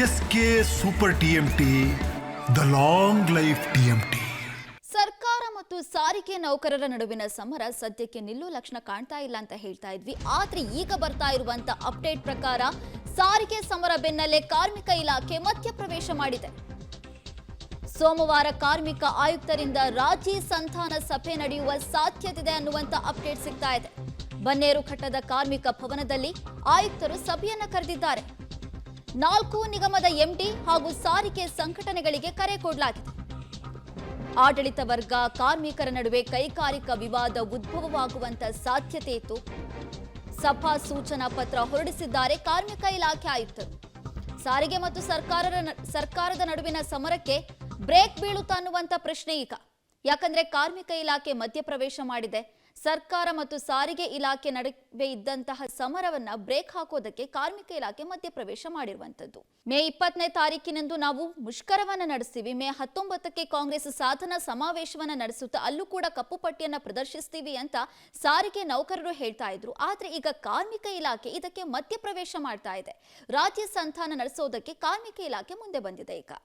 S K super TMT, the long life TMT. ಸರ್ಕಾರ ಮತ್ತು ಸಾರಿಗೆ ನೌಕರರ ನಡುವಿನ ಸಮರ ಸದ್ಯಕ್ಕೆ ನಿಲ್ಲೋ ಲಕ್ಷಣ ಕಾಣ್ತಾ ಇಲ್ಲ ಅಂತ ಹೇಳ್ತಾ ಇದ್ವಿ. ಆದ್ರೆ ಈಗ ಬರ್ತಾ ಇರುವಂತ ಅಪ್ಡೇಟ್ ಪ್ರಕಾರ ಸಾರಿಗೆ ಸಮರ ಬೆನ್ನಲ್ಲೇ ಕಾರ್ಮಿಕ ಇಲಾಖೆ ಮಧ್ಯಪ್ರವೇಶ ಮಾಡಿದೆ. ಸೋಮವಾರ ಕಾರ್ಮಿಕ ಆಯುಕ್ತರಿಂದ ರಾಜಿ ಸಂಧಾನ ಸಭೆ ನಡೆಯುವ ಸಾಧ್ಯತೆ ಇದೆ ಅನ್ನುವಂತ ಅಪ್ಡೇಟ್ ಸಿಗ್ತಾ ಇದೆ. ಬನ್ನೇರುಘಟ್ಟದ ಕಾರ್ಮಿಕ ಭವನದಲ್ಲಿ ಆಯುಕ್ತರು ಸಭೆಯನ್ನ ಕರೆದಿದ್ದಾರೆ. 4 ನಿಗಮದ ಎಂಡಿ ಹಾಗೂ ಸಾರಿಗೆ ಸಂಘಟನೆಗಳಿಗೆ ಕರೆ ಕೊಡಲಾಗಿದೆ. ಆಡಳಿತ ವರ್ಗ ಕಾರ್ಮಿಕರ ನಡುವೆ ಕೈಗಾರಿಕಾ ವಿವಾದ ಉದ್ಭವವಾಗುವಂತ ಸಾಧ್ಯತೆ ಇತ್ತು. ಸಭಾ ಸೂಚನಾ ಪತ್ರ ಹೊರಡಿಸಿದ್ದಾರೆ ಕಾರ್ಮಿಕ ಇಲಾಖೆ ಆಯುಕ್ತರು. ಸಾರಿಗೆ ಮತ್ತು ಸರ್ಕಾರದ ನಡುವಿನ ಸಮರಕ್ಕೆ ಬ್ರೇಕ್ ಬೀಳುತ್ತಾ ಅನ್ನುವಂತ ಪ್ರಶ್ನೆ ಈಗ. ಯಾಕಂದ್ರೆ ಕಾರ್ಮಿಕ ಇಲಾಖೆ ಮಧ್ಯಪ್ರವೇಶ ಮಾಡಿದೆ. ಸರ್ಕಾರ ಮತ್ತು ಸಾರಿಗೆ ಇಲಾಖೆ ನಡುವೆ ಇದ್ದಂತಹ ಸಮರವನ್ನ ಬ್ರೇಕ್ ಹಾಕೋದಕ್ಕೆ ಕಾರ್ಮಿಕ ಇಲಾಖೆ ಮಧ್ಯಪ್ರವೇಶ ಮಾಡಿರುವಂತದ್ದು. ಮೇ 20ನೇ ತಾರೀಕಿನಂದು ನಾವು ಮುಷ್ಕರವನ್ನ ನಡೆಸ್ತೀವಿ. ಮೇ 19ಕ್ಕೆ ಕಾಂಗ್ರೆಸ್ ಸಾಧನಾ ಸಮಾವೇಶವನ್ನ ನಡೆಸುತ್ತಾ ಅಲ್ಲೂ ಕೂಡ ಕಪ್ಪು ಪಟ್ಟಿಯನ್ನ ಪ್ರದರ್ಶಿಸ್ತೀವಿ ಅಂತ ಸಾರಿಗೆ ನೌಕರರು ಹೇಳ್ತಾ ಇದ್ರು. ಆದ್ರೆ ಈಗ ಕಾರ್ಮಿಕ ಇಲಾಖೆ ಇದಕ್ಕೆ ಮಧ್ಯಪ್ರವೇಶ ಮಾಡ್ತಾ ಇದೆ. ರಾಜ್ಯ ಸಂಧಾನ ನಡೆಸೋದಕ್ಕೆ ಕಾರ್ಮಿಕ ಇಲಾಖೆ ಮುಂದೆ ಬಂದಿದೆ ಈಗ.